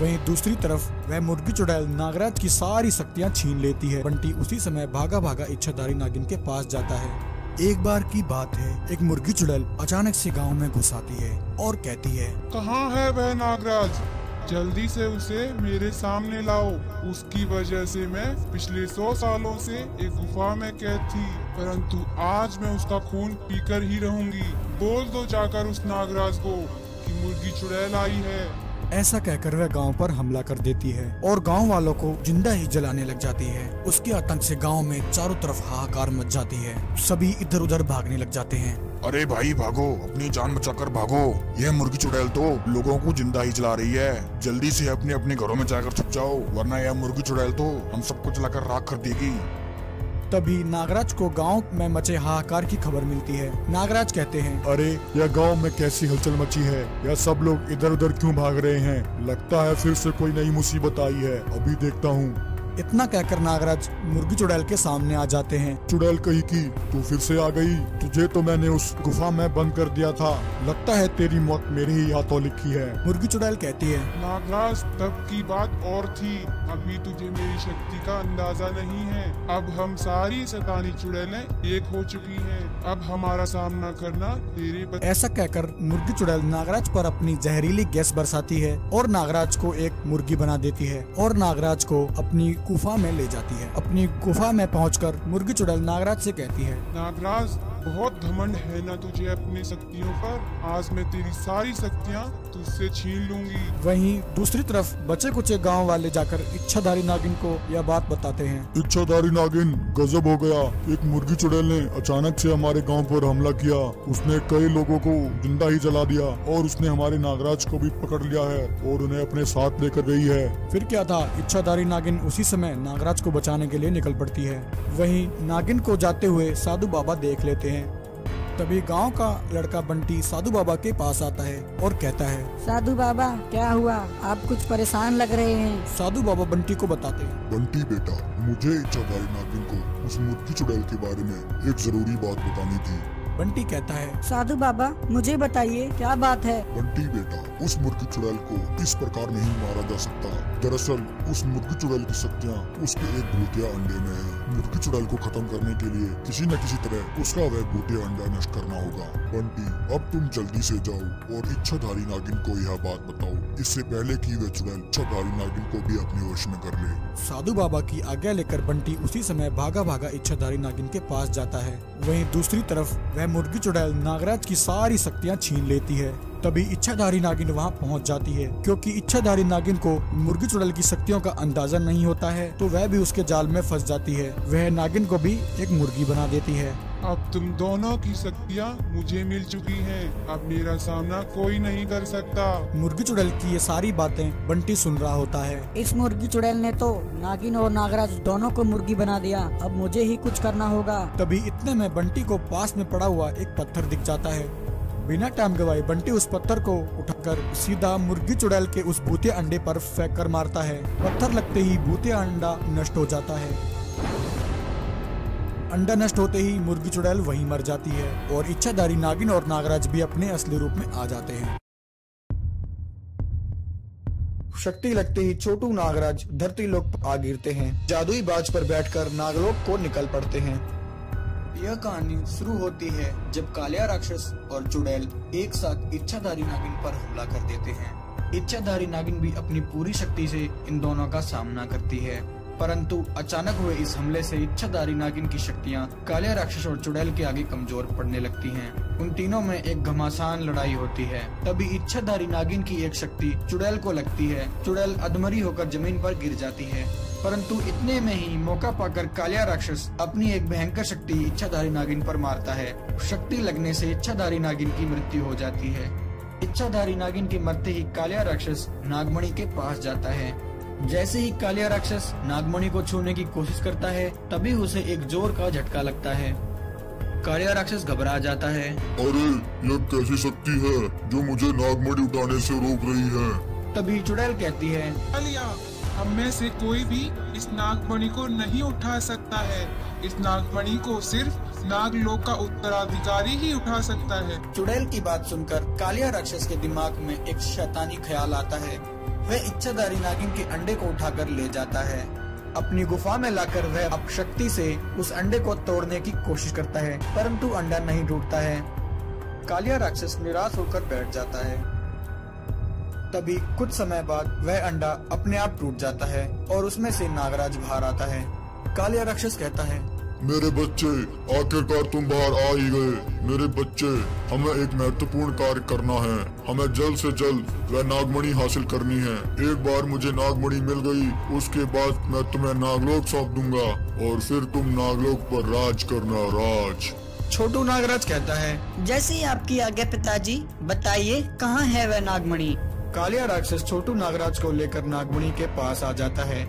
वहीं दूसरी तरफ वह मुर्गी चुड़ैल नागराज की सारी शक्तियाँ छीन लेती है। बंटी उसी समय भागा भागा इच्छाधारी नागिन के पास जाता है। एक बार की बात है, एक मुर्गी चुड़ैल अचानक से गांव में घुस आती है और कहती है, कहाँ है वह नागराज? जल्दी से उसे मेरे सामने लाओ। उसकी वजह से मैं पिछले 100 सालों से एक गुफा में कैद थी, परंतु आज मैं उसका खून पीकर ही रहूंगी। बोल दो जाकर उस नागराज को कि मुर्गी चुड़ैल आई है। ऐसा कहकर वह गांव पर हमला कर देती है और गांव वालों को जिंदा ही जलाने लग जाती है। उसके आतंक से गांव में चारों तरफ हाहाकार मच जाती है। सभी इधर उधर भागने लग जाते हैं। अरे भाई भागो, अपनी जान बचाकर भागो। यह मुर्गी चुड़ैल तो लोगों को जिंदा ही जला रही है। जल्दी से अपने अपने घरों में जाकर छुप जाओ, वरना यह मुर्गी चुड़ैल तो हम सबको जलाकर राख कर देगी। तभी नागराज को गांव में मचे हाहाकार की खबर मिलती है। नागराज कहते हैं, अरे यह गांव में कैसी हलचल मची है? यह सब लोग इधर उधर क्यों भाग रहे हैं? लगता है फिर से कोई नई मुसीबत आई है, अभी देखता हूँ। इतना कहकर नागराज मुर्गी चुड़ैल के सामने आ जाते हैं। चुड़ैल कहीं की, तू फिर से आ गई। तुझे तो मैंने उस गुफा में बंद कर दिया था। लगता है तेरी मौत मेरे ही हाथों लिखी है। मुर्गी चुड़ैल कहती है, नागराज तब की बात और थी, अभी तुझे मेरी शक्ति का अंदाजा नहीं है। अब हम सारी शैतानी चुड़ैलें एक हो चुकी हैं। अब हमारा सामना करना तेरे ऐसा कहकर मुर्गी चुड़ैल नागराज पर अपनी जहरीली गैस बरसाती है और नागराज को एक मुर्गी बना देती है और नागराज को अपनी गुफा में ले जाती है। अपनी गुफा में पहुंचकर मुर्गी चुड़ैल नागराज से कहती है, नागराज बहुत घमंड है ना तुझे अपनी शक्तियों पर। आज मैं तेरी सारी शक्तियाँ तुझसे छीन लूंगी। वहीं दूसरी तरफ बचे कुचे गांव वाले जाकर इच्छाधारी नागिन को यह बात बताते हैं। इच्छाधारी नागिन, गजब हो गया। एक मुर्गी चुड़ैल ने अचानक से हमारे गांव पर हमला किया। उसने कई लोगों को जिंदा ही जला दिया और उसने हमारे नागराज को भी पकड़ लिया है और उन्हें अपने साथ लेकर गई है। फिर क्या था, इच्छाधारी नागिन उसी समय नागराज को बचाने के लिए निकल पड़ती है। वहीं नागिन को जाते हुए साधु बाबा देख लेते हैं। तभी गांव का लड़का बंटी साधु बाबा के पास आता है और कहता है, साधु बाबा क्या हुआ? आप कुछ परेशान लग रहे हैं। साधु बाबा बंटी को बताते हैं, बंटी बेटा, मुझे इच्छाधारी नागिन को उस मुर्गी चुड़ैल के बारे में एक जरूरी बात बतानी थी। बंटी कहता है, साधु बाबा मुझे बताइए क्या बात है? बंटी बेटा, उस मुर्गी चुड़ैल को इस प्रकार नहीं मारा जा सकता। दरअसल उस मुर्गी चुड़ैल की शक्तियाँ उसके एक भूतिया अंडे में है। मुर्गी चुड़ैल को खत्म करने के लिए किसी न किसी तरह उसका वह भूतिया अंडा नष्ट करना होगा। बंटी, अब तुम जल्दी से जाओ और इच्छाधारी नागिन को यह बात बताओ, इससे पहले कि वह चुड़ैल इच्छाधारी नागिन को भी अपने वश में कर ले। साधु बाबा की आज्ञा लेकर बंटी उसी समय भागा भागा इच्छाधारी नागिन के पास जाता है। वहीं दूसरी तरफ वह मुर्गी चुड़ैल नागराज की सारी शक्तियाँ छीन लेती है। तभी इच्छाधारी नागिन वहां पहुंच जाती है। क्योंकि इच्छाधारी नागिन को मुर्गी चुड़ैल की शक्तियों का अंदाजा नहीं होता है, तो वह भी उसके जाल में फंस जाती है। वह नागिन को भी एक मुर्गी बना देती है। अब तुम दोनों की शक्तियाँ मुझे मिल चुकी हैं। अब मेरा सामना कोई नहीं कर सकता। मुर्गी चुड़ैल की ये सारी बातें बंटी सुन रहा होता है। इस मुर्गी चुड़ैल ने तो नागिन और नागराज दोनों को मुर्गी बना दिया। अब मुझे ही कुछ करना होगा। तभी इतने में बंटी को पास में पड़ा हुआ एक पत्थर दिख जाता है। बिना टाइम गवाए बंटी उस पत्थर को उठाकर सीधा मुर्गी चुड़ैल के उस भूतिया अंडे पर फेंक कर मारता है। पत्थर लगते ही भूतिया अंडा नष्ट हो जाता है। अंडा नष्ट होते ही मुर्गी चुड़ैल वहीं मर जाती है और इच्छाधारी नागिन और नागराज भी अपने असली रूप में आ जाते हैं। शक्ति लगते ही छोटू नागराज धरती लोक पर आ गिरते हैं। जादुई बाज पर बैठकर नागलोक को निकल पड़ते हैं। यह कहानी शुरू होती है जब कालिया राक्षस और चुड़ैल एक साथ इच्छाधारी नागिन पर हमला कर देते हैं। इच्छाधारी नागिन भी अपनी पूरी शक्ति से इन दोनों का सामना करती है, परंतु अचानक हुए इस हमले से इच्छाधारी नागिन की शक्तियाँ कालिया राक्षस और चुड़ैल के आगे कमजोर पड़ने लगती हैं। उन तीनों में एक घमासान लड़ाई होती है। तभी इच्छाधारी नागिन की एक शक्ति चुड़ैल को लगती है। चुड़ैल अधमरी होकर जमीन पर गिर जाती है, परंतु इतने में ही मौका पाकर कालिया राक्षस अपनी एक भयंकर शक्ति इच्छाधारी नागिन पर मारता है। शक्ति लगने से इच्छाधारी नागिन की मृत्यु हो जाती है। इच्छाधारी नागिन के मरते ही कालिया राक्षस नागमणि के पास जाता है। जैसे ही कालिया राक्षस नागमणि को छूने की कोशिश करता है, तभी उसे एक जोर का झटका लगता है। कालिया राक्षस घबरा जाता है। अरे यह कैसी शक्ति है जो मुझे नागमणि उठाने से रोक रही है? तभी चुड़ैल कहती है, कालिया, हम में से कोई भी इस नागमणि को नहीं उठा सकता है। इस नागमणि को सिर्फ नागलोक का उत्तराधिकारी ही उठा सकता है। चुड़ैल की बात सुनकर कालिया राक्षस के दिमाग में एक शैतानी ख्याल आता है। वह इच्छाधारी नागिन के अंडे को उठाकर ले जाता है। अपनी गुफा में लाकर वह अपशक्ति से उस अंडे को तोड़ने की कोशिश करता है, परंतु अंडा नहीं टूटता है। कालिया राक्षस निराश होकर बैठ जाता है। तभी कुछ समय बाद वह अंडा अपने आप टूट जाता है और उसमें से नागराज बाहर आता है। कालिया राक्षस कहता है, मेरे बच्चे, आखिरकार तुम बाहर आ ही गए। मेरे बच्चे, हमें एक महत्वपूर्ण कार्य करना है। हमें जल्द से जल्द वह नागमणि हासिल करनी है। एक बार मुझे नागमणि मिल गई, उसके बाद मैं तुम्हें नागलोक सौंप दूंगा और फिर तुम नागलोक पर राज करना। राज। छोटू नागराज कहता है, जैसे ही आपकी आज्ञा पिताजी, बताइए कहाँ है वह नागमणि। कालिया राक्षस छोटू नागराज को लेकर नागमणि के पास आ जाता है।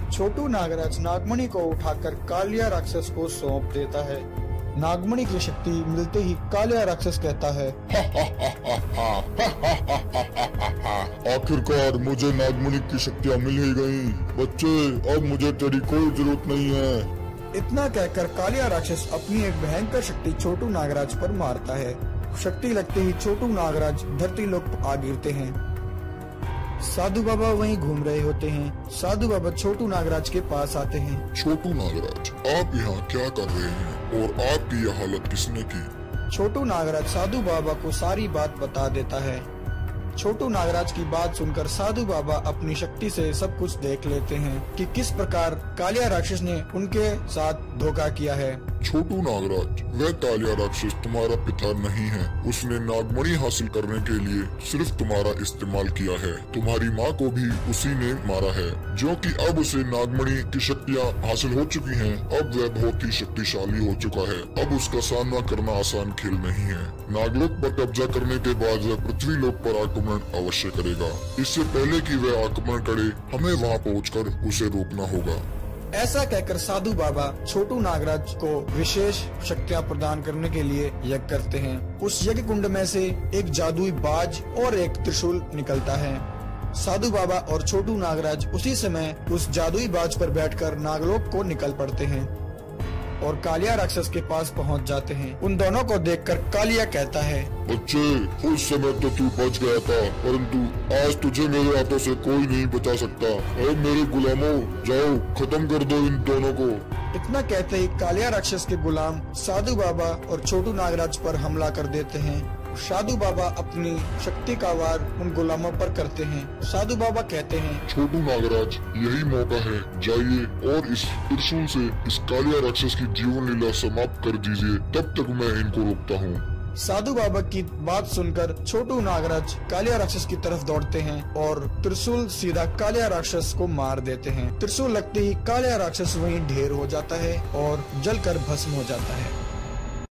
छोटू नागराज नागमणि को उठाकर कालिया राक्षस को सौंप देता है। नागमणि की शक्ति मिलते ही कालिया राक्षस कहता है, आखिरकार मुझे नागमणि की शक्तियाँ मिल ही गयी। बच्चे, अब मुझे तेरी कोई जरूरत नहीं है। इतना कहकर कालिया राक्षस अपनी एक भयंकर शक्ति छोटू नागराज पर मारता है। शक्ति लगते ही छोटू नागराज धरती लोक पर आ गिरते हैं। साधु बाबा वहीं घूम रहे होते हैं। साधु बाबा छोटू नागराज के पास आते हैं। छोटू नागराज, आप यहाँ क्या कर रहे हैं और आपकी यह हालत किसने की? छोटू नागराज साधु बाबा को सारी बात बता देता है। छोटू नागराज की बात सुनकर साधु बाबा अपनी शक्ति से सब कुछ देख लेते हैं कि किस प्रकार कालिया राक्षस ने उनके साथ धोखा किया है। छोटू नागराज, वह कालिया राक्षस तुम्हारा पिता नहीं है। उसने नागमणि हासिल करने के लिए सिर्फ तुम्हारा इस्तेमाल किया है। तुम्हारी माँ को भी उसी ने मारा है। जो कि अब उसे नागमणि की शक्तियाँ हासिल हो चुकी हैं। अब वह बहुत ही शक्तिशाली हो चुका है। अब उसका सामना करना आसान खेल नहीं है। नागलोक पर कब्जा करने के बाद वह पृथ्वी लोक पर आक्रमण अवश्य करेगा। इससे पहले कि वह आक्रमण करे, हमें वहाँ पहुँचकर उसे रोकना होगा। ऐसा कहकर साधु बाबा छोटू नागराज को विशेष शक्तियाँ प्रदान करने के लिए यज्ञ करते हैं। उस यज्ञ कुंड में से एक जादुई बाज और एक त्रिशूल निकलता है। साधु बाबा और छोटू नागराज उसी समय उस जादुई बाज पर बैठकर नागलोक को निकल पड़ते हैं और कालिया राक्षस के पास पहुंच जाते हैं। उन दोनों को देखकर कालिया कहता है, बच्चे, उस समय तो तू बच गया था, परंतु आज तुझे मेरे हाथों से कोई नहीं बचा सकता। और मेरे गुलामों, जाओ खत्म कर दो इन दोनों को। इतना कहते ही कालिया राक्षस के गुलाम साधु बाबा और छोटू नागराज पर हमला कर देते हैं। साधु बाबा अपनी शक्ति का वार उन गुलामों पर करते हैं। साधु बाबा कहते हैं, छोटू नागराज, यही मौका है। जाइए और इस त्रिशूल से इस कालिया राक्षस की जीवन लीला समाप्त कर दीजिए। तब तक मैं इनको रोकता हूँ। साधु बाबा की बात सुनकर छोटू नागराज कालिया राक्षस की तरफ दौड़ते हैं और त्रिशूल सीधा कालिया राक्षस को मार देते हैं। त्रिशूल लगते ही कालिया राक्षस वहीं ढेर हो जाता है और जलकर भस्म हो जाता है।